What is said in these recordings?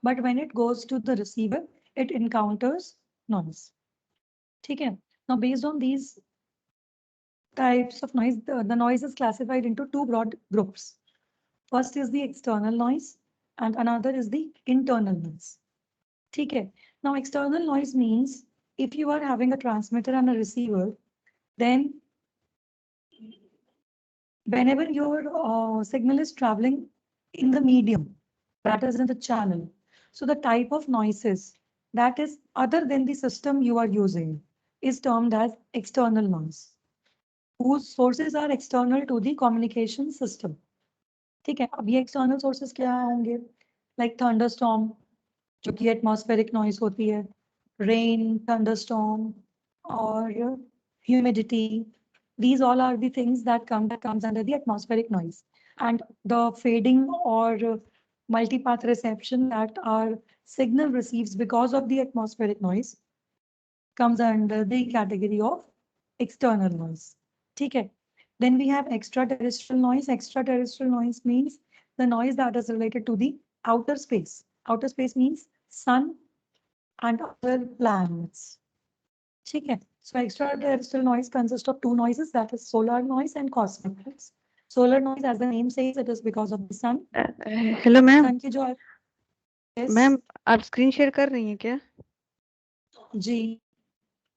but when it goes to the receiver, it encounters noise. Okay. Now, based on these types of noise, the noise is classified into two broad groups. First is the external noise, and another is the internal noise. Okay. Now, external noise means if you are having a transmitter and a receiver, then whenever your signal is traveling in the medium, that is in the channel, so the type of noises that is other than the system you are using is termed as external noise, whose sources are external to the communication system. ठीक है, अब ये external sources क्या होंगे? Like thunderstorm, जो कि atmospheric noise होती है, rain, thunderstorm, or humidity. These all are the things that comes under the atmospheric noise, and the fading or multipath reception that our signal receives because of the atmospheric noise comes under the category of external noise. ठीक है. Then we have extraterrestrial noise. Extraterrestrial noise means the noise that is related to the outer space. Outer space means sun and other planets. ठीक है. So extraterrestrial noise consists of two noises, that is solar noise and cosmic noise. Solar noise, as the name says, it is because of the sun. Hello ma'am. sun की जो ma'am आप screen share कर रही हैं क्या? जी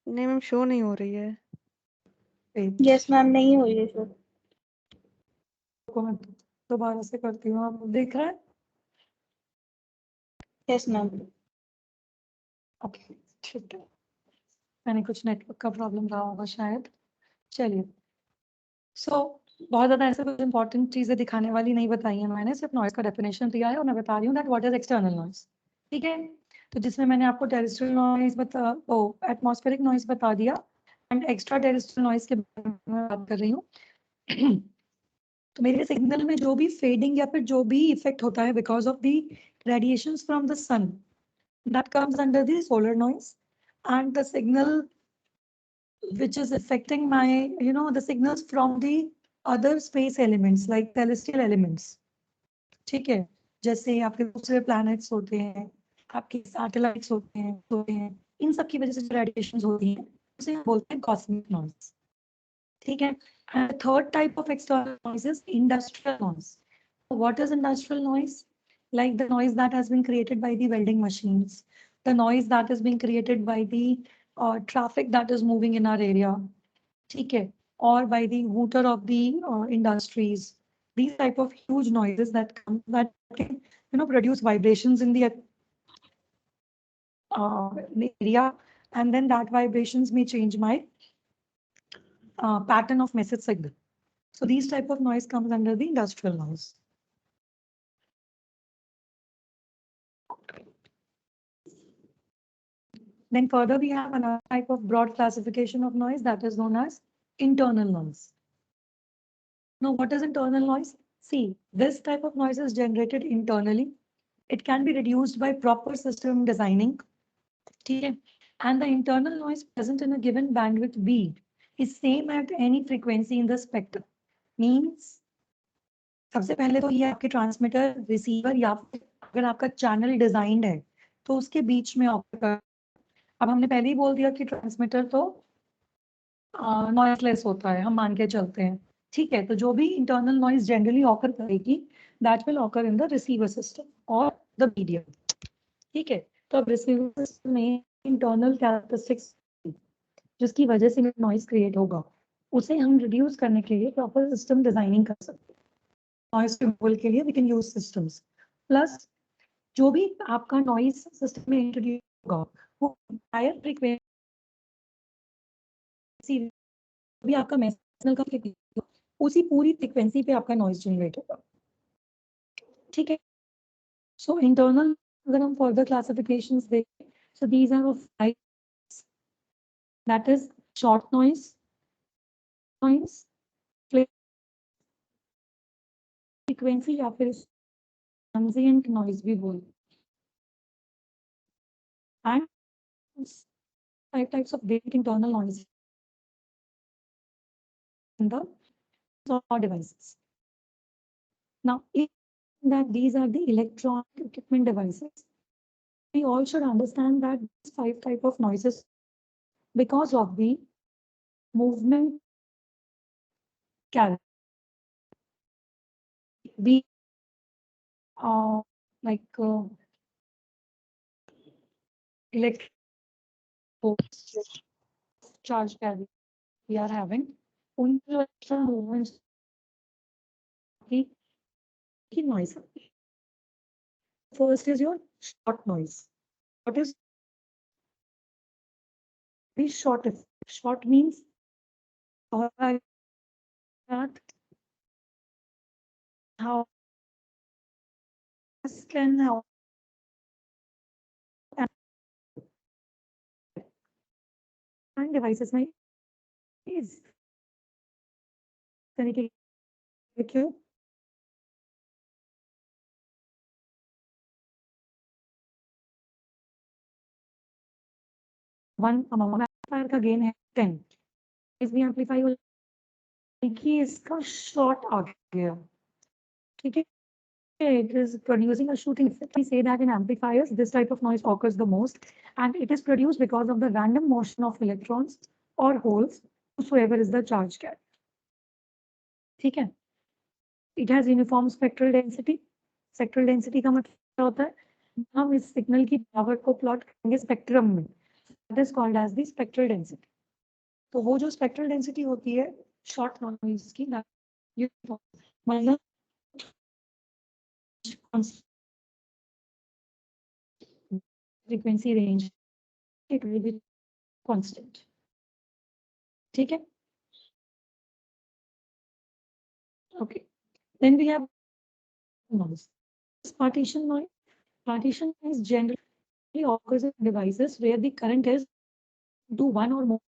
नहीं ma'am, show नहीं हो रही है. यस मैम, नहीं हुई है शो. को मैं दोबारा से करती हूँ. आप देख रहे हैं? Yes ma'am. ओके, ठीक है. मैंने कुछ नेटवर्क का प्रॉब्लम रहा होगा शायद. चलिए. बहुत ज़्यादा ऐसे कुछ इंपॉर्टेंट चीज़ें दिखाने वाली नहीं बताई हैं मैंने, सिर्फ नॉइज़ का डेफिनेशन दिया है और मैं बता रही हूँ that what is external noise. ठीक है. तो जिसमें मैंने आपको टेरेस्ट्रियल नॉइज़ एटमॉस्फेरिक नॉइज़ बता दिया, एंड एक्स्ट्रा टेरेस्ट्रियल नॉइज़ के बारे में बात कर रही हूँ. तो मेरे सिग्नल में जो भी फेडिंग या फिर जो भी इफेक्ट होता है because of the radiations from the sun, that comes under the solar noise, and the signal which is affecting my, the signals from the other space elements like celestial elements. ठीक है. जैसे आपके दूसरे planets होते हैं, आपके satellites होते हैं, इन सब की वजह से जो radiations होती हैं उसे हम बोलते हैं cosmic noise. ठीक है. And the third type of external noise is industrial noise. What is industrial noise? Like the noise that has been created by the welding machines, the noise that is being created by the traffic that is moving in our area, ठीक है, or by the hooter of the industries. These type of huge noises that come, that can, produce vibrations in the area, and then that vibrations may change my pattern of message signal. So these type of noise comes under the industrial noise. Then further we have another type of broad classification of noise that is known as internal noise. Now what is internal noise? See, this type of noise is generated internally. It can be reduced by proper system designing. Okay? And the internal noise present in a given bandwidth B is same at any frequency in the spectrum. Means सबसे पहले तो ये आपके transmitter receiver या अगर आपका channel designed है तो उसके बीच में ऑकर. अब हमने पहले ही बोल दिया कि ट्रांसमीटर तो नॉइसलेस होता है, हम मान के चलते हैं. ठीक है. तो जो भी इंटरनल नॉइज जनरली ऑकर करेगी that will occur in the receiver system और द मीडियम. ठीक है. तो अब रिसीवर सिस्टम में इंटरनल कैरेक्टरिस्टिक्स जिसकी वजह से नॉइज क्रिएट होगा उसे हम रिड्यूस करने के लिए प्रॉपर सिस्टम डिजाइनिंग कर सकते हैं. नॉइज रिमूवल के लिए we can use systems. Plus जो भी आपका नॉइज सिस्टम में इंट्रोड्यूस होगा वो हायर फ्रीक्वेंसी भी आपका मैसेज का उसी पूरी फ्रीक्वेंसी पे आपका नॉइज जनरेट होगा. ठीक है. सो इंटरनल अगर हम फर्दर क्लासिफिकेशंस देखें, so these are of types, that is short noise, frequency या फिर ट्रांजिएंट नॉइज भी बोलते हैं. And 5 types of basic internal noise in the devices. Now, if that these are the electronic equipment devices, we all should understand that these 5 type of noises because of the movement carry be like electric charge carry we are having उन जो electron movements की noise first is your short noise. What is the short effect? Short means that how can how and devices may is तरीके के one amplifier का gain है 10 इसलिए amplify देखिए इसका शॉर्ट आ गया ठीक है it is producing a shooting effect. We say that in amplifiers, this type of noise occurs the most, and it is produced because of the random motion of electrons or holes, whosoever is the charge carrier. ठीक है? It has uniform spectral density. Spectral density का मतलब होता है हम इस signal की power को प्लॉट करेंगे स्पेक्ट्रम में. That is called as the spectral density. तो वो जो spectral density होती है short noise की मतलब frequency range it will be constant. ठीक है? Okay. Then we have noise. Partition noise. Partition noise generally occurs in devices where the current is to one or more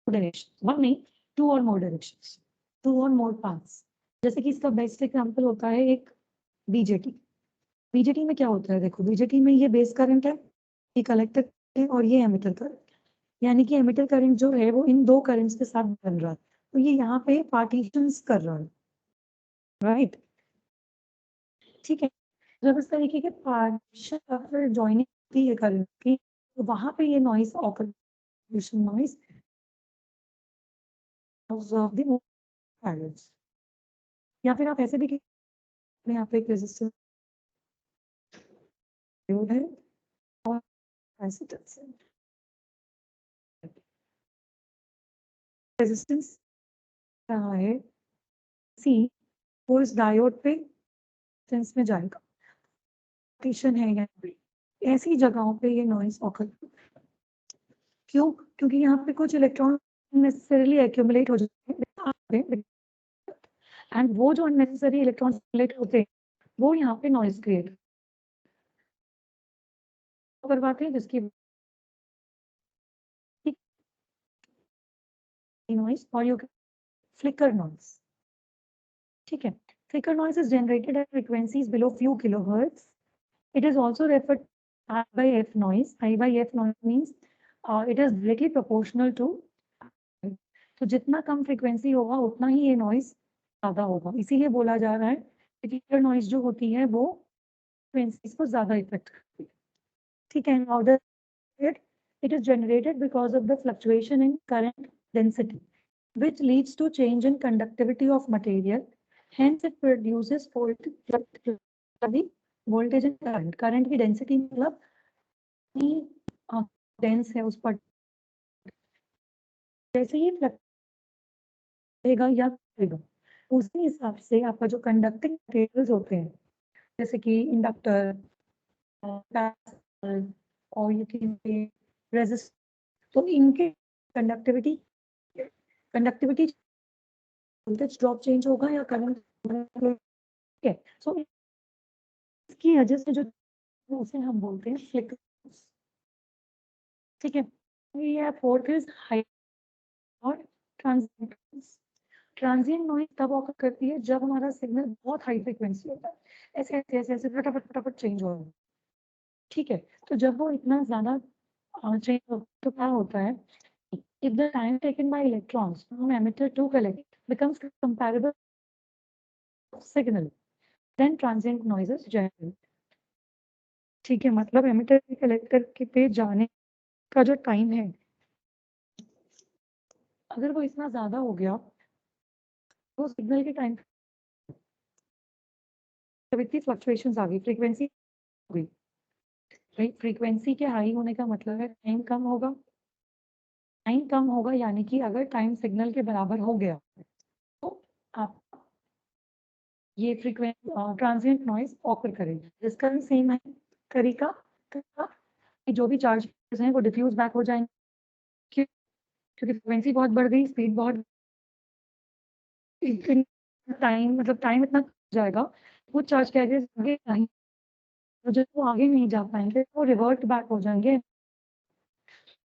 directions. One नहीं, two or more directions. Two or more paths. जैसे कि इसका best example होता है एक BJT. BJT में क्या होता है देखो बीजेटी में ये बेस करंट है ये कलेक्टर है और ये एमिटर करंट यानी कि एमिटर करंट जो है वो इन दो करंट्स के साथ बन रहा है तो ये यहाँ पे पार्टीशंस कर रहा है राइट ठीक है जब इस तरीके के पार्टीशन ज्वाइनिंग होती है करंट की तो वहां पे ये noise occur noise observe the parents या फिर आप ऐसे भी यहाँ पे एक रेजिस्टेंस है और कैपेसिटेंस है रेजिस्टेंस रहा है सी वो इस डायोड पे सेंस में जाएगा पार्टीशन है यहाँ पे ऐसी जगहों पे ये नॉइस ऑकर क्यों क्योंकि यहाँ पे कुछ इलेक्ट्रॉन नेसेसरीली एक्यूमुलेट हो जाते हैं एंड वो जो अननेसेसरी इलेक्ट्रॉन एक्यूमुलेट होते हैं वो यहाँ पे नॉइस क्रिएट करवाते हैं जिसकी noise or you can flicker noise. ठीक है flicker noise is generated at frequencies below few kilohertz. It is also referred to I by F noise. I by F noise means it is directly proportional to तो जितना कम frequency होगा उतना ही ये noise ज्यादा होगा इसीलिए बोला जा रहा है कि flicker noise जो होती है वो फ्रीक्वेंसीज को ज्यादा इफेक्ट करती है ठीक है order it is generated because of the fluctuation in current density which leads to change in conductivity of material. Hence, it produces voltage and current. Current की density मतलब dense है उस पर जैसे ही फ्लक्चुएगा या बढ़ेगा उसी हिसाब से आपका जो कंडक्टिंग मटेरियल्स होते हैं जैसे कि इंडक्टर और यू कैन से रेजिस्टर तो इनके कंडक्टिविटी वोल्टेज ड्रॉप चेंज होगा या करंट ठीक है सो इसकी वजह से जो उसे हम बोलते हैं फ्लिकर ठीक है ये फोर्थ इज हाई और ट्रांजिएंट ट्रांजिएंट नॉइज तब ऑकर करती है जब हमारा सिग्नल बहुत हाई फ्रीक्वेंसी होता है ऐसे ऐसे ऐसे ऐसे फटाफट चेंज हो रहा है ठीक है तो जब वो इतना ज्यादा चेंज तो क्या होता है if the time taken by electrons from emitter to collector becomes comparable signal then transient noises generate ठीक है, मतलब एमिटर से कलेक्टर के पे जाने का जो टाइम है, अगर वो इतना ज्यादा हो गया तो सिग्नल के टाइम इतनी फ्लक्चुएशंस आ गई, फ्रीक्वेंसी हो गई, राइट। फ्रीक्वेंसी के हाई होने का मतलब है टाइम कम होगा, टाइम कम होगा यानी कि अगर टाइम सिग्नल के बराबर हो गया तो आप ये ट्रांजिएंट नॉइज ऑकर करेगी। जिसका भी सेम है तरीका, कि जो भी चार्जेस हैं वो डिफ्यूज बैक हो जाएंगे, क्योंकि फ्रीक्वेंसी बहुत बढ़ गई, स्पीड बहुत, टाइम मतलब टाइम इतना जाएगा, वो चार्ज कैरियर्स आगे नहीं, तो जब वो आगे नहीं जा पाएंगे वो रिवर्ट बैक हो जाएंगे,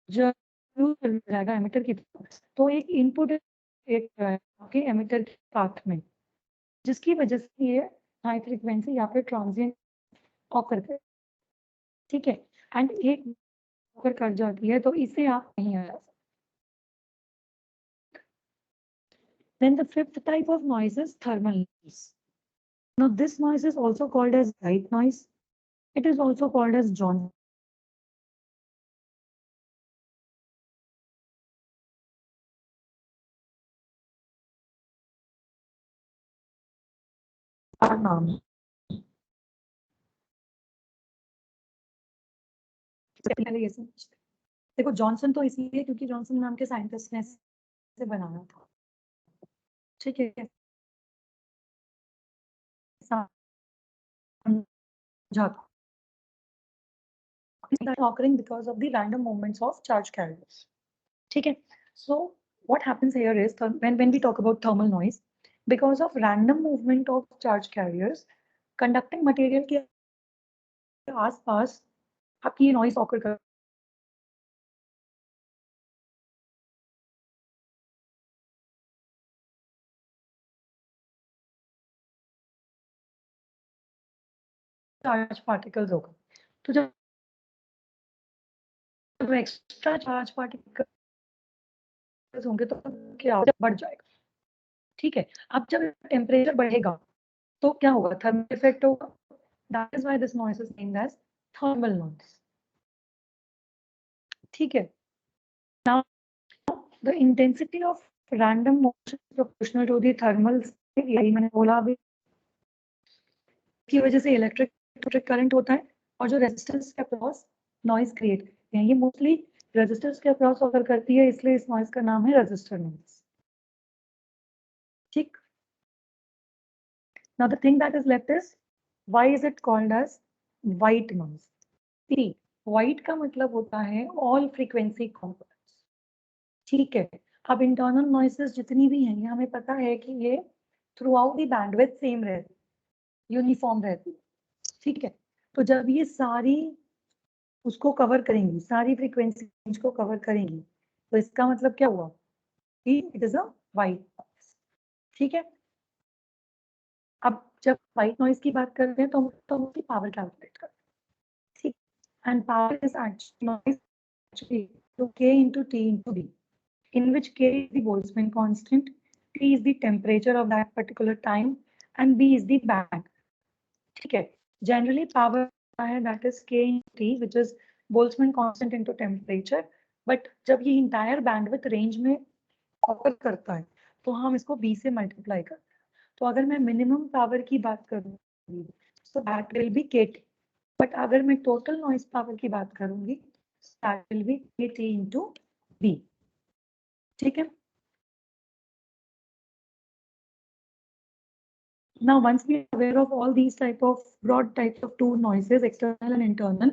जो जाएगा एमिटर की तरफ। तो एक इनपुट एक आपके एमिटर के पाथ में, जिसकी वजह से ये हाई फ्रीक्वेंसी या फिर ट्रांजिएंट ऑकर करे, ठीक है। एंड एक ऑकर कर जाती है तो इसे आप नहीं आ सकते। Then the fifth type of noise is thermal noise. Now this noise is also called as white noise. It is also called as Johnson नाम। पहले ये समझते, देखो जॉनसन तो इसलिए क्योंकि जॉनसन नाम के साइंटिस्ट ने इसे बनाया था, ठीक है। समझा occurring because of the random movements of charge carriers, ठीक है। So what happens here is when we talk about thermal noise, because of random movement of charge carriers, conducting material के आसपास आपकी ये नॉइस ऑकर कर charge particles होगा। तो जब एक्स्ट्रा चार्ज पार्टिकल्स होंगे तो क्या बढ़ जाएगा, ठीक है। अब जब टेम्परेचर बढ़ेगा तो क्या होगा, थर्मल इफेक्ट होगा। That is why this noise is named as thermal noise, ठीक है। Now the intensity of random motion proportional to the thermal, यही मैंने बोला अभी, की वजह से इलेक्ट्रिक करंट होता है और जो रेजिस्टेंस के अक्रॉस नॉइज क्रिएट करते हैं, ये मोस्टली रेजिस्टेंस के अक्रॉस अगर करती है, इसलिए इस नॉइज का नाम है रेजिस्टर नॉइज, ठीक। Now the thing that is left is, why is it called as white noise? See, white का मतलब होता है all frequency components, ठीक है। अब इंटरनल नॉइसेस जितनी भी हैं, ये हमें पता है कि ये through out the bandwidth same रहती, यूनिफॉर्म रहती, ठीक है। तो जब ये सारी उसको कवर करेंगी, सारी फ्रीक्वेंसी रेंज को कवर करेंगी, तो इसका मतलब क्या हुआ कि it is a white noise, ठीक है। अब जब वाइट नॉइज की बात करते हैं तो हम उसकी पावर कैलकुलेट करते हैं, ठीक। And power is actually to k into t into b, in which k is the Boltzmann constant, t is the temperature of that particular time, and b is the band, ठीक है। Generally power है that is k into t, which is Boltzmann constant into temperature, but जब ये entire bandwidth range में offer करता है तो हम इसको b से मल्टीप्लाई करते हैं। तो अगर मैं मिनिमम पावर की बात करूंगी तो that will be kt, but अगर मैं टोटल नॉइज पावर की बात करूंगी that will be kt into b, ठीक है। Now once we are aware of all these type of broad types of two noises, external and internal,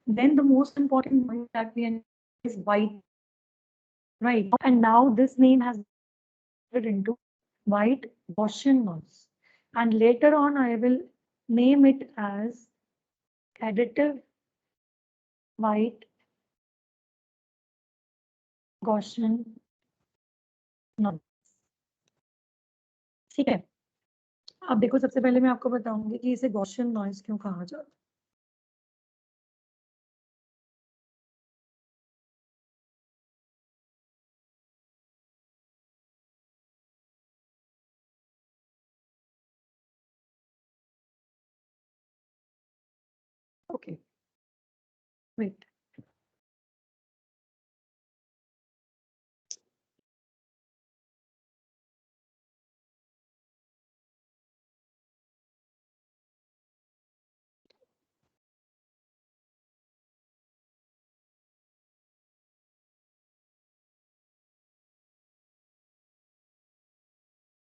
then the most important noise that we understand is white, right? And now this name has been into white Gaussian noise, and later on I will name it as additive white Gaussian noise, ठीक है। अब देखो, सबसे पहले मैं आपको बताऊंगी कि इसे गॉसियन नॉइज क्यों कहा जाता है। ओके, वेट,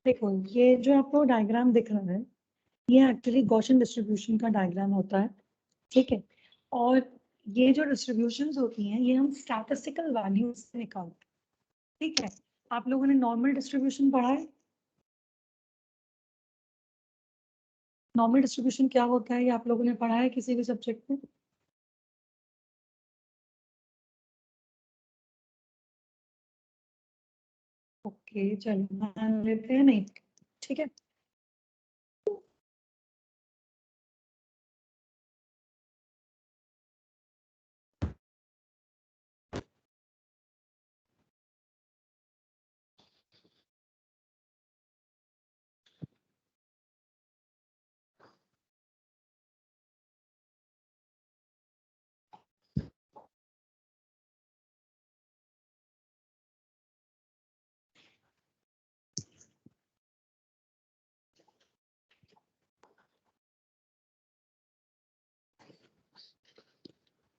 देखो ये जो आपको डायग्राम दिख रहा है ये एक्चुअली गॉसियन डिस्ट्रीब्यूशन का डायग्राम होता है, ठीक है। और ये जो डिस्ट्रीब्यूशंस होती हैं ये हम स्टैटिस्टिकल वैल्यूज से निकालते हैं, ठीक है। आप लोगों ने नॉर्मल डिस्ट्रीब्यूशन पढ़ा है? नॉर्मल डिस्ट्रीब्यूशन क्या होता है ये आप लोगों ने पढ़ा है किसी भी सब्जेक्ट में? ओके चलो मान लेते हैं नहीं, ठीक है।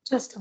जस्ट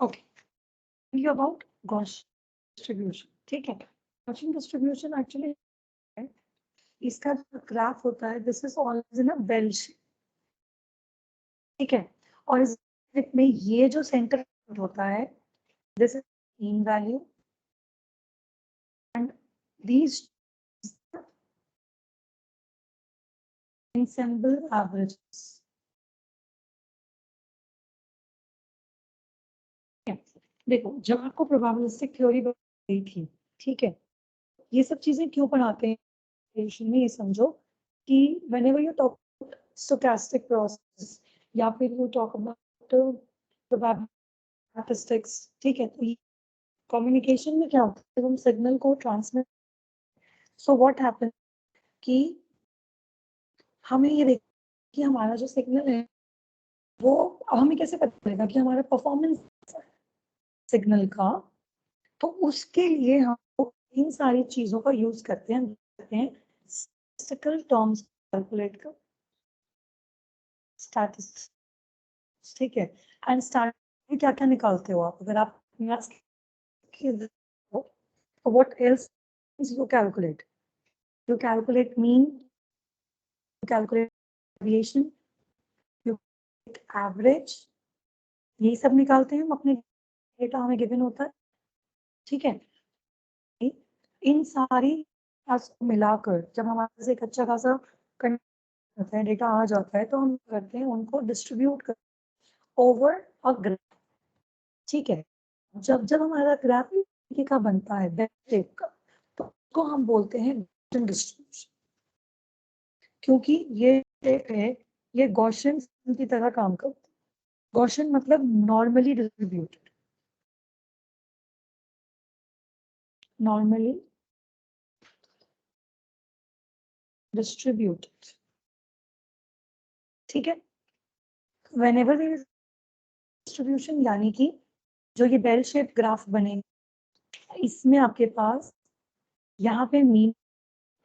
ओके, ये अबाउट गॉस डिस्ट्रीब्यूशन, ठीक है। गॉसियन डिस्ट्रीब्यूशन एक्चुअली इसका जो ग्राफ होता है this is always in a bell shape, ठीक है। और इस graph में ये जो सेंटर होता है this is mean value and these ensemble averages, देखो जब आपको प्रोबेबिलिस्टिक थ्योरी बताई थी, ठीक है, ये सब चीजें क्यों पढ़ाते हैं एजुकेशन में, ये समझो कि whenever you talk about stochastic process या फिर you talk about probabilistics, ठीक है, तो कम्युनिकेशन में क्या होता है जब हम सिग्नल को ट्रांसमिट, सो व्हाट हैपन कि हमें ये देख कि हमारा जो सिग्नल है वो हमें कैसे पता चलेगा कि हमारा परफॉर्मेंस सिग्नल का, तो उसके लिए हम इन सारी चीजों का यूज करते हैं, स्टैटिस्टिकल टर्म्स कैलकुलेट कर, स्टैटिस्टिक्स, ठीक है। एंड स्टैटिस्टिक्स क्या क्या निकालते हो आप, अगर आप मैथ्स हो तो what else you calculate, you calculate mean, you calculate deviation, you average, ये सब निकालते हैं हम, अपने डेटा हमें गिवन होता है, ठीक है। इन सारी को मिलाकर जब हमारे पास एक अच्छा खासा होता है, डेटा आ जाता है, तो हम करते हैं उनको डिस्ट्रीब्यूट कर ओवर अ ग्राफ, ठीक है। जब जब हमारा ग्राफ का बनता है बेल शेप का, तो को हम बोलते हैं गॉसियन डिस्ट्रीब्यूशन, क्योंकि ये shape है, ये गॉसियन की तरह काम करता है। गॉसियन मतलब नॉर्मली डिस्ट्रीब्यूटेड, नॉर्मली डिस्ट्रीब्यूटेड, ठीक है। व्हेनेवर देयर इज डिस्ट्रीब्यूशन, यानी कि जो ये बेल शेप ग्राफ बने, इसमें आपके पास यहाँ पे मीन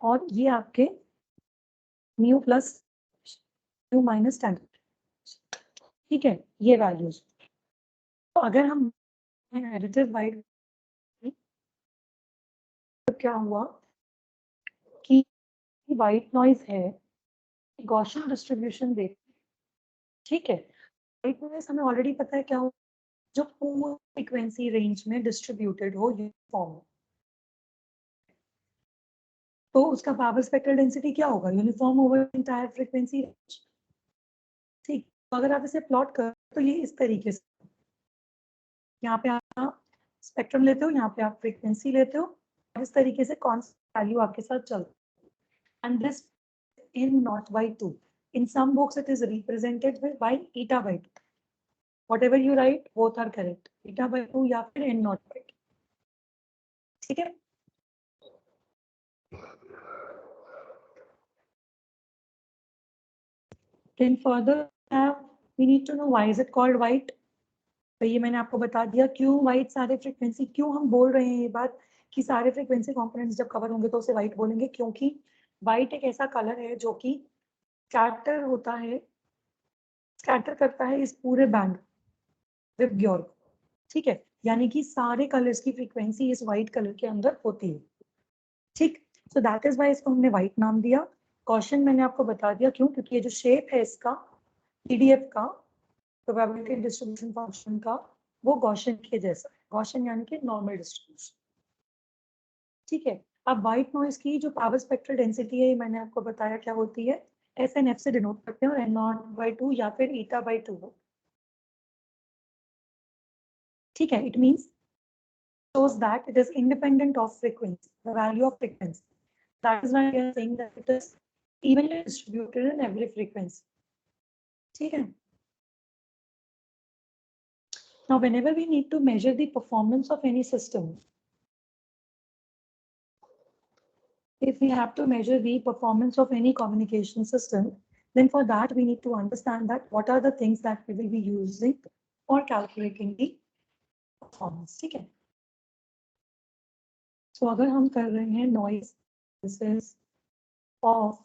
और ये आपके mu plus mu minus tan, ठीक है, ये वैल्यूज। तो अगर हम एडिटिव वाइट, तो क्या हुआ कि वाइट नॉइज है, गॉसियन डिस्ट्रीब्यूशन देख, ठीक है। वाइट नॉइज हमें ऑलरेडी पता है क्या हो, जो पूरी फ्रीक्वेंसी रेंज में डिस्ट्रीब्यूटेड हो यूनिफॉर्म, तो उसका पावर स्पेक्ट्रल डेंसिटी क्या होगा, uniform over entire frequency range, ठीक। तो अगर आप इसे प्लॉट करो तो ये इस तरीके से, यहाँ पे आप स्पेक्ट्रम लेते हो, यहाँ पे आप फ्रीक्वेंसी लेते हो, इस तरीके से कौन सा वैल्यू आपके साथ चलता है, and this in naught by 2. In some books it is represented by eta by 2. Whatever you write, both are correct. Eta by 2 या फिर n naught by 2. ठीक है। Then further we need to know why is it called white. तो ये मैंने आपको बता दिया क्यों white सारे फ्रीक्वेंसी, क्यों हम बोल रहे हैं ये बात कि सारे फ्रीक्वेंसी कंपोनेंट्स जब कवर होंगे तो उसे white बोलेंगे, क्योंकि white एक ऐसा कलर है जो कि स्कैटर होता है, स्कैटर करता है इस पूरे बैंड विद ग्योर, ठीक है। यानी कि सारे कलर्स की फ्रीक्वेंसी इस व्हाइट कलर के अंदर होती है, ठीक। सो दैट इज वाई इसको हमने व्हाइट नाम दिया। गॉसियन मैंने आपको बता दिया क्यों, क्योंकि ये जो शेप है इसका पीडीएफ का, प्रोबेबिलिटी डिस्ट्रीब्यूशन फंक्शन का, वो गॉसियन के जैसा है। गॉसियन यानी कि नॉर्मल डिस्ट्रीब्यूशन, ठीक है। अब व्हाइट नॉइज की जो पावर स्पेक्ट्रल डेंसिटी है, मैंने आपको बताया क्या होती है, एस एन एफ से डिनोट करते हैं, और एन नॉट बाई 2 या फिर ईटा बाई 2, ठीक है। It means shows that it is independent of frequency, the value of frequency. That is why we are saying that it is evenly distributed in every frequency. ठीक है। Now, whenever we need to measure the performance of any system, if we have to measure the performance of any communication system, then for that we need to understand that what are the things that we will be using for calculating the performance, ठीक है। So, अगर हम कर रहे हैं noise analysis of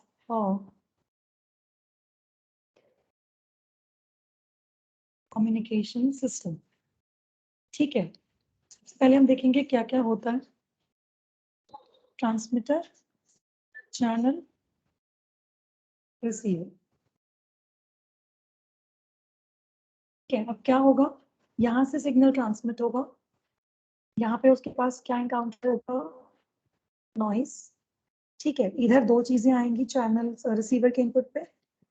communication system, ठीक है। सबसे पहले हम देखेंगे क्या क्या होता है, ट्रांसमीटर, चैनल, रिसीवर, ठीक है। अब क्या होगा, यहाँ से सिग्नल ट्रांसमिट होगा, यहाँ पे उसके पास क्या एनकाउंटर होगा, नॉइस, ठीक है। इधर दो चीजें आएंगी चैनल रिसीवर के इनपुट पे,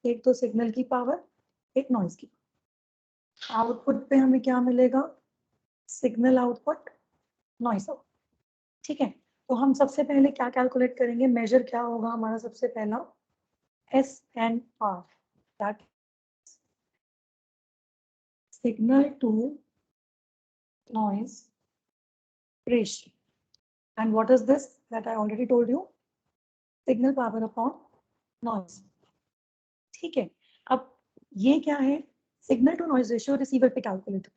एक तो सिग्नल की पावर, एक नॉइस की। आउटपुट पे हमें क्या मिलेगा, सिग्नल आउटपुट, नॉइस आउटपुट, ठीक है। तो हम सबसे पहले क्या कैलकुलेट करेंगे, मेजर क्या होगा हमारा सबसे पहला, SNR, that signal to noise ratio. And what is this that I already told you, signal power upon noise, ठीक है। अब ये क्या है, signal to noise ratio receiver पे कैलकुलेट,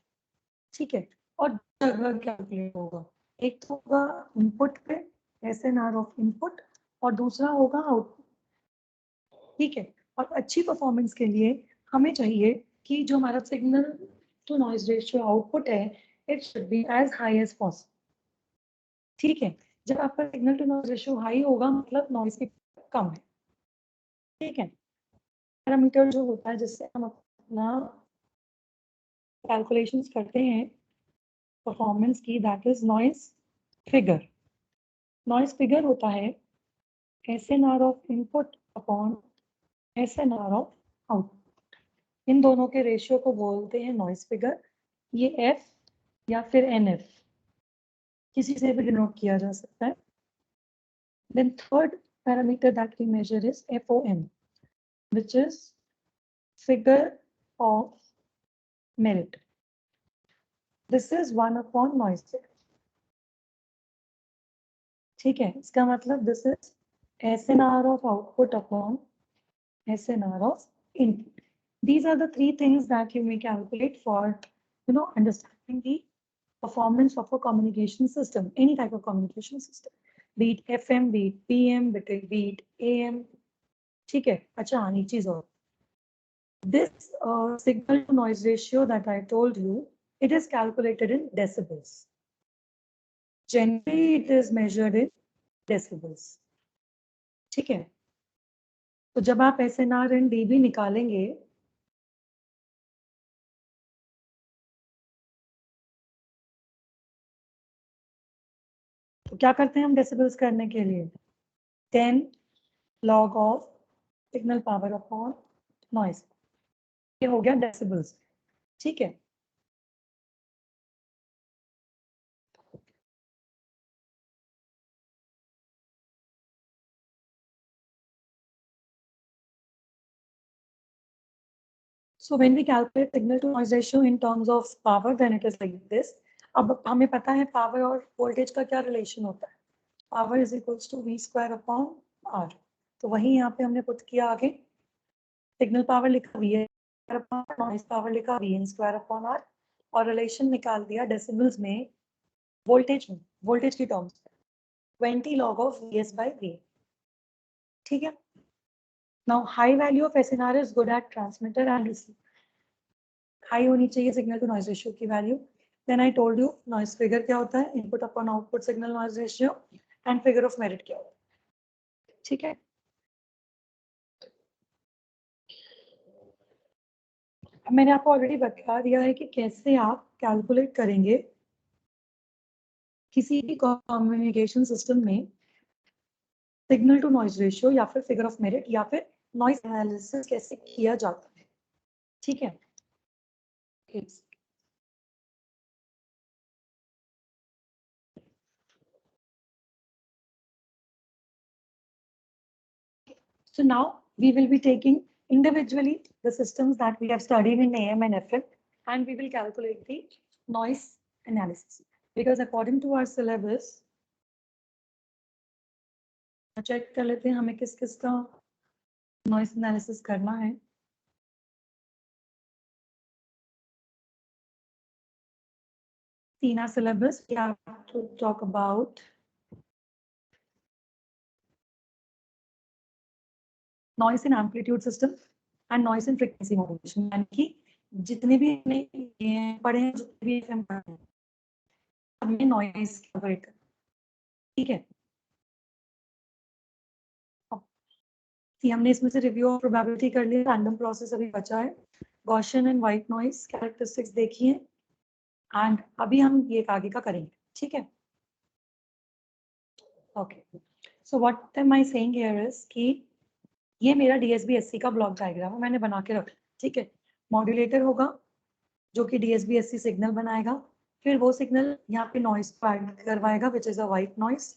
ठीक है। और जगह कैलकुलेट होगा, एक तो होगा इनपुट पे SNR ऑफ इनपुट, और दूसरा होगा आउटपुट, ठीक है। और अच्छी परफॉर्मेंस के लिए हमें चाहिए कि जो हमारा signal to noise ratio output है, it should be as high as possible, ठीक है। जब आपका signal to noise ratio high होगा मतलब नॉइज की कम है, ठीक है। पैरामीटर जो होता है जिससे हम अपना कैलकुलेशंस करते हैं परफॉर्मेंस की, that is noise figure. Noise figure होता है SNR of input upon SNR of output, इन दोनों के रेशियो को बोलते हैं नॉइज फिगर। ये F या फिर NF किसी से भी डिनोट किया जा सकता है, Then third parameter that we measure is FOM, which is figure of merit. This is 1 upon noise figure. ठीक है, इसका मतलब this is SNR of output upon SNR of input. These are the three things that you may calculate for, understanding the performance of a communication system, any type of communication system, be it FM, be it PM, be it AM. ठीक है, अच्छा आनी चीज और. This signal to noise ratio that I told you, it is calculated in decibels. Generally, it is measured in decibels. ठीक है, तो जब आप SNR and dB निकालेंगे, तो क्या करते हैं हम डेसिबल्स करने के लिए? 10 log of signal power upon noise. ये हो गया डेसिबल्स. ठीक है, so when we calculate signal to noise ratio in terms of power, then it is like this. अब हमें पता है पावर और वोल्टेज का क्या रिलेशन होता है. Power is equals to V square upon R. तो वही यहाँ पे हमने पुट किया आगे. सिग्नल पावर लिखा V अपॉन नॉइज पावर लिखा VN स्क्वायर अपॉन R और रिलेशन निकाल दिया डेसिबल्स में वोल्टेज की terms 20 log of VS by V. ठीक है. Now high value of SNR is good at transmitter and receiver. High होनी चाहिए signal to noise ratio की value. Then I told you noise figure क्या होता है, input upon output signal noise ratio, and figure of merit क्या होता है. ठीक है, मैंने आपको ऑलरेडी बता दिया है कि कैसे आप कैलकुलेट करेंगे किसी भी कम्युनिकेशन सिस्टम में सिग्नल टू नॉइज रेशियो या फिर फिगर ऑफ मेरिट या फिर नॉइज एनालिसिस कैसे किया जाता है. ठीक है, so now we will be taking individually the systems that we have studied in AM and FM, and we will calculate the noise analysis, because according to our syllabus, check कर लेते हैं हमें किस किस का नॉइस एनालिसिस करना है. in our syllabus we have to talk about noise in amplitude system and noise in frequency modulation. यानी कि जितने भी पढ़े हैं, जितने भी FM पढ़े हैं, हमें नॉइस कैलकुलेट करना. ठीक है, हमने इसमें से रिव्यू ऑफ प्रोबेबिलिटी कर लिया. रैंडम प्रोसेस अभी बचा है. Gaussian and white noise characteristics देखिए, एंड अभी हम ये आगे का करेंगे. ठीक है, okay. So what am I saying here is कि ये मेरा DSB-SC का ब्लॉक डायग्राम है, मैंने बना के रखा. ठीक है, मॉड्यूलेटर होगा जो कि DSB-SC सिग्नल बनाएगा, फिर वो सिग्नल यहाँ पे नॉइस को ऐड करवाएगा which is a white noise.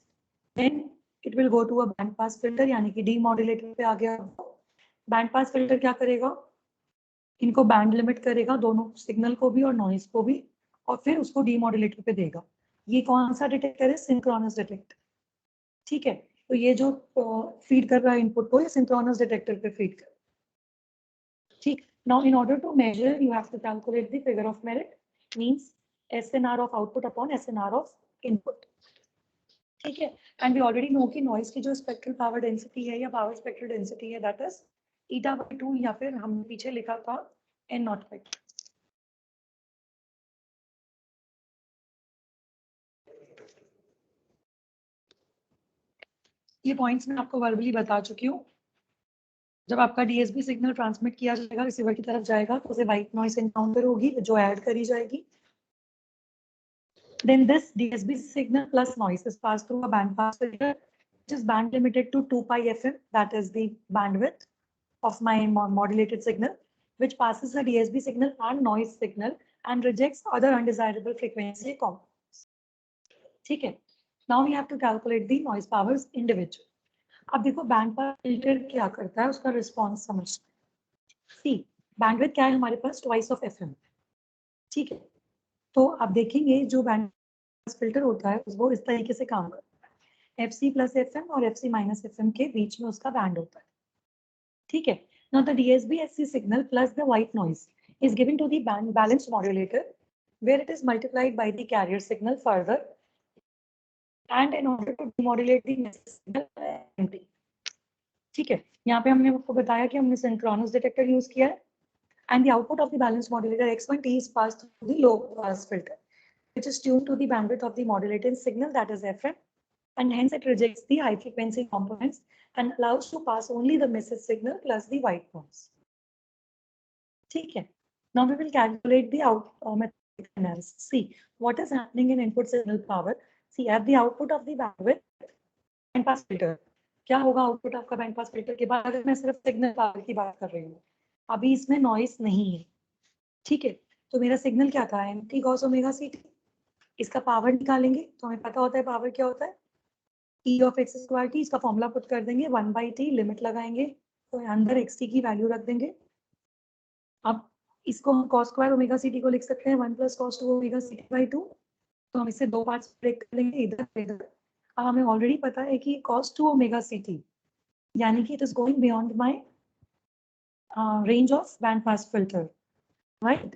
Then it will go to a band pass filter, यानी कि डीमॉड्यूलेटर पे आ गया. बैंड पास फिल्टर क्या करेगा, इनको बैंड लिमिट करेगा, दोनों सिग्नल को भी और नॉइस को भी, और फिर उसको डीमॉड्यूलेटर पे देगा. ये कौन सा डिटेक्टर है, सिंक्रोनस डिटेक्टर. ठीक है, तो ये जो फीड कर रहा है इनपुट को, ये सिंक्रोनस डिटेक्टर पे फीड कर. ठीक. Now in order to measure you have to calculate the figure of merit, means SNR of output upon SNR of input. ठीक है, एंड वी ऑलरेडी नो कि नॉइस की जो स्पेक्ट्रल पावर डेंसिटी है या पावर स्पेक्ट्रल डेंसिटी है, that is eta/2, या फिर हमने पीछे लिखा था N0/2. ये पॉइंट्स मैं आपको वर्बली बता चुकी हूँ. जब आपका DSB सिग्नल ट्रांसमिट किया जाएगा, रिसीवर की तरफ जाएगा, तो उसे व्हाइट नॉइस एनकाउंटर होगी जो ऐड करी जाएगी. Then this DSB signal plus noise is passed through a band pass filter, which is band limited to 2 pi FM, that is the bandwidth of my modulated signal, which passes the DSB signal and noise signal and rejects other undesirable frequency components. ठीक है, now we have to calculate the noise powers individual. अब देखो band pass filter क्या करता है, उसका response समझते हैं. सी बैंडविड्थ क्या है हमारे पास, ट्वाइस ऑफ FM. ठीक है, तो आप देखेंगे जो बैंड पास फिल्टर होता है वो इस तरीके से काम करता है. FC प्लस FM और FC माइनस FM के बीच में उसका बैंड होता है. ठीक है, now the DSB-SC signal plus the white noise is given to the balanced modulator where it is multiplied by the carrier signal further and in order to demodulate the signal MT. ठीक है, यहाँ पे हमने आपको बताया कि हमने synchronous detector use किया है and the output of the balanced modulator X1T is passed through the low pass filter which is tuned to the bandwidth of the modulating signal, that is FM, and hence it rejects the high frequency components and allows to pass only the message signal plus the white noise. ठीक है, now we will calculate the mathematical analysis. See what is happening in input signal power. See at the output of the bandwidth band pass filter, क्या होगा output आपका band pass filter के बाद, अगर मैं सिर्फ सिग्नल पावर की बात कर रही हूँ, अभी इसमें नॉइस नहीं है. ठीक है, तो मेरा सिग्नल क्या था, एमटी कॉस ओमेगा सीटी. इसका पावर निकालेंगे तो हमें पता होता है पावर क्या होता है, ई ऑफ एक्स स्क्वायर टी. इसका फॉर्मूला पुट कर देंगे 1/t, लिमिट लगाएंगे तो अंदर एक्स टी की वैल्यू रख देंगे. अब इसको हम कॉस स्क्वायर ओमेगा सीटी को लिख सकते हैं 1 प्लस कॉस 2 ओमेगा सीटी बाई 2. तो हम इसे दो पार्ट्स ब्रेक कर लेंगे, इधर इधर. अब हमें ऑलरेडी पता है कि cos 2 ओमेगा सीटी यानी कि it is going beyond my range of band pass filter, right.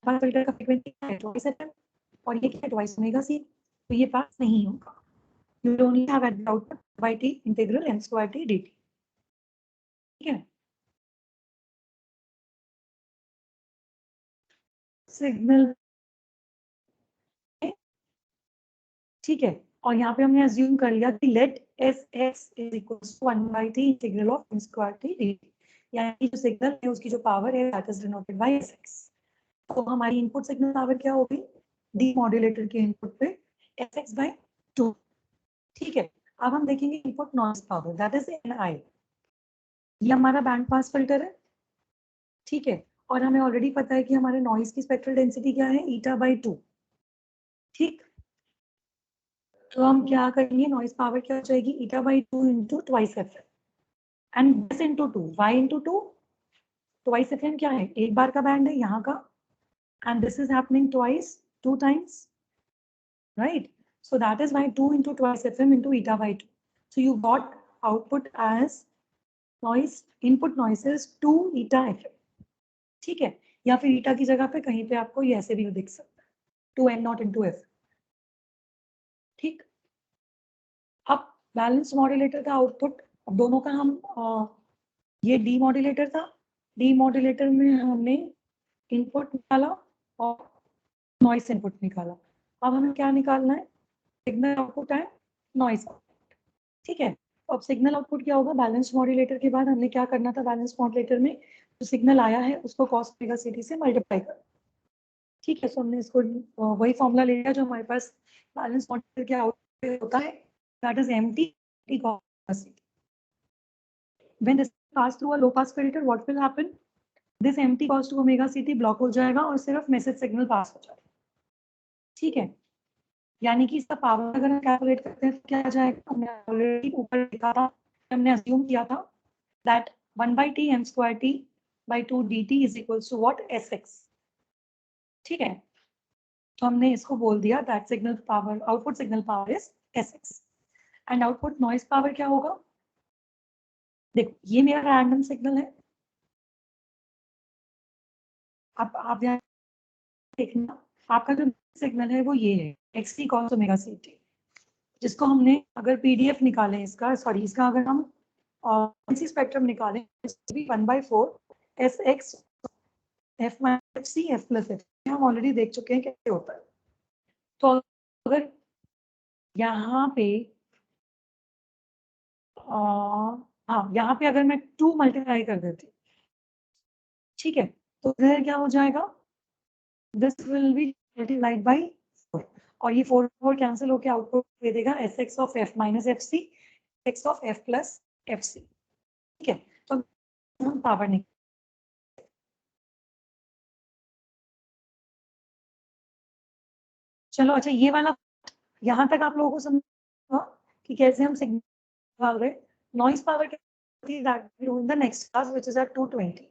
Pass filter का फ्रीक्वेंसी क्या है, ट्वाइस FM, और ये क्या है, ट्वाइस ओमेगा सी. तो ये पास नहीं होगा. You only have at the output by t integral m square t dt. ठीक है, सिग्नल. ठीक है, और यहाँ पे हमने अज्यूम कर लिया कि let S X is equals to 1/t integral of m square t dt, यानी जो सिग्नल है उसकी जो पावर है that is denoted by sx. तो हमारी इनपुट सिग्नल पावर क्या होगी, डी मॉड्यूलेटर के इनपुट पे sx/2. ठीक है, अब हम देखेंगे input noise power that is ni. ये हमारा बैंड पास फिल्टर है. ठीक है, और हमें ऑलरेडी पता है कि हमारे नॉइज की स्पेक्ट्रल डेंसिटी क्या है, eta/2. ठीक, तो हम क्या करेंगे, नॉइज पावर क्या हो जाएगी, eta/2 into twice F and this into 2, Y into 2. Twice F क्या है, एक बार का बैंड है यहाँ का, and this is happening twice, 2 times, right? So that is why 2 into twice FM into eta/2. So you got output as noise, input noise is 2 eta FM. ठीक है, या फिर eta की जगह पे कहीं पे आपको ये ऐसे भी दिख सकता है, 2m0 into f. ठीक, अब बैलेंस मॉड्यूलेटर का आउटपुट, अब दोनों का हम ये डी मॉड्यूलेटर था, डी मॉड्यूलेटर में हमने इनपुट निकाला और नॉइस इनपुट निकाला. अब हमें क्या निकालना है, सिग्नल आउटपुट है, नॉइस. ठीक है, अब सिग्नल आउटपुट क्या होगा, बैलेंस मॉड्यूलेटर के बाद हमने क्या करना था, बैलेंस मॉड्यूलेटर में जो सिग्नल आया है उसको कॉस ओमेगा सीटी से मल्टीप्लाई कर. ठीक है, सो हमने इसको वही फॉर्मूला ले लिया जो हमारे पास बैलेंस मॉड्यूलेटर के आउटपुट होता है, that is MT cos omega CT. When this pass through a low pass filter, what will happen? This MT cos 2 omega CT block हो जाएगा और सिर्फ मैसेज सिग्नल पास हो जाएगा. ठीक है, यानी कि इसका पावर अगर हम कैलकुलेट करते हैं तो क्या आ जाएगा, हमने ऑलरेडी ऊपर लिखा था, हमने अज्यूम किया था that 1/t m square t by 2 dt is equals to what, sx. ठीक है, तो हमने इसको बोल दिया that signal power, output signal power is sx and output noise power क्या होगा. देखो ये मेरा रैंडम सिग्नल है, आप यहाँ देखना, आपका जो सिग्नल है वो ये है xt cos ओमेगा ct, जिसको हमने अगर पीडीएफ निकालें इसका, सॉरी इसका अगर हम इसी स्पेक्ट्रम निकालें, 1/4 sx f minus c f plus f, हम ऑलरेडी देख चुके हैं कैसे होता है. तो अगर यहाँ पे हाँ यहाँ पे अगर मैं 2 मल्टीप्लाई कर देती, ठीक है, तो इधर क्या हो जाएगा, this will be multiplied by 4 और ये 4 कैंसिल होकर आउटपुट दे देगा sx of f minus fc, x of f plus fc. ठीक है, तो हम पावर नहीं, चलो अच्छा यहाँ तक आप लोगों को समझ कि कैसे हम सिग्नल निकाल रहे। Noise power that we do in the next class, which is at 220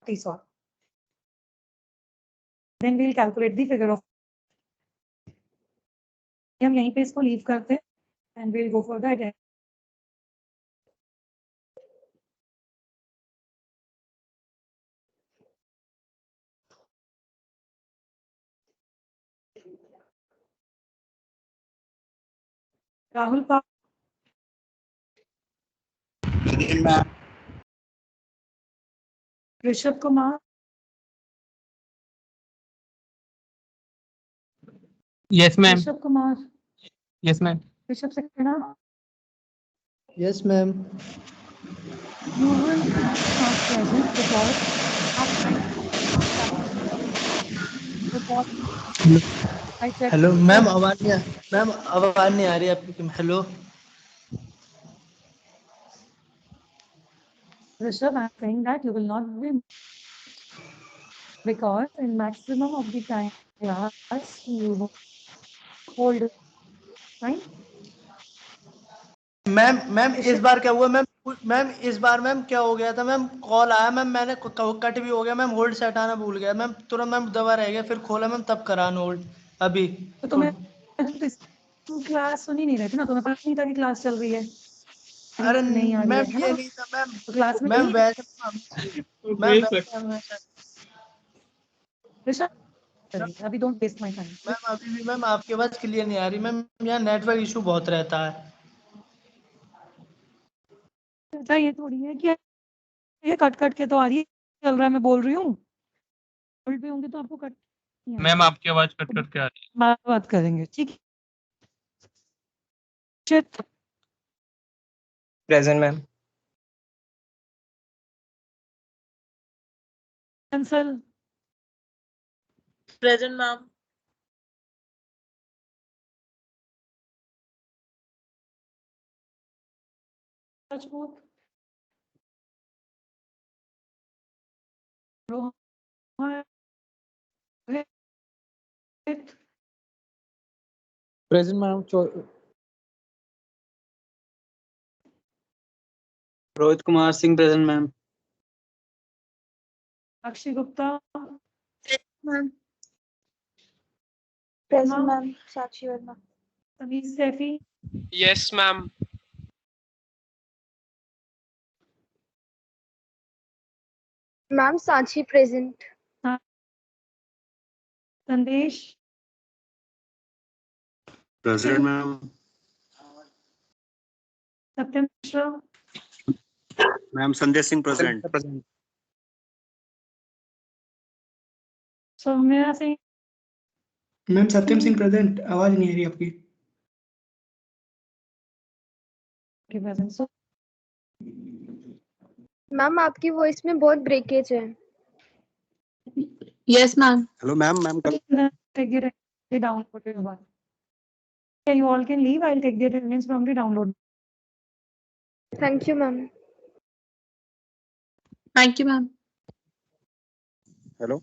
T-SAW. Then we'll calculate the figure of. हम यहीं पे इसको लीव करते हैं and we'll go for the identity. Rahul का Rishabh Kumar, Yes, ma'am. Rishabh Kumar, Yes, ma'am. Rishabh Saxena, Yes, ma'am. you will not present because I said hello ma'am, आवाज नहीं आ रही आपकी। Hello Rishabh, I'm saying that you will not be because in maximum of the time class you hold right. Ma'am इस बार क्या हुआ ma'am इस बार ma'am क्या हो गया था मैम, कॉल आया मैम, मैंने कट भी हो गया मैम, होल्ड से हटाना भूल गया मैम, तुरंत मैम दबा रह गया, फिर खोला मैम तब करा होल्ड अभी। तो तुम्हें क्लास सुनी नहीं रही थी ना, तुम्हें पता नहीं था कि क्लास चल रही है। अरे नहीं आ रही मैम है ये ना, नहीं था मैम, तो क्लास में मैम नहीं वैसे मैम ऋषभ, अभी don't waste my time. Ma'am अभी भी मैम आपकी आवाज क्लियर नहीं आ रही मैम, यहाँ नेटवर्क इशू बहुत रहता है। अच्छा ये थोड़ी है कि ये कट कट के तो आ रही है, चल रहा है, मैं बोल रही हूँ होल्ड पे होंगे तो आपको कट नहीं आएगा। मैम आपकी आवाज कट करके आ रही बात करेंगे, ठीक है। Present ma'am. Cancel present ma'am. Rajput, Rohan, present ma'am. Rohit Kumar Singh present ma'am. Akshay Gupta, ma'am present ma'am. Sakshi Verma. Tamiz Saifi, Yes, ma'am. Ma'am Sakshi present. Sandesh, present ma'am. Satyam Mishra, ma'am Sanjay Singh present. Saumya Singh, ma'am Satyam Singh present. आवाज नहीं आ रही आपकी। प्रेजेंट। मैम आपकी वॉइस में बहुत ब्रेकेज है। Yes, ma'am. Hello ma'am, ma'am कल Take the downloaded one. Yeah, you all can leave. I'll take the attendance from the download. Thank you ma'am. Thank you, ma'am. Hello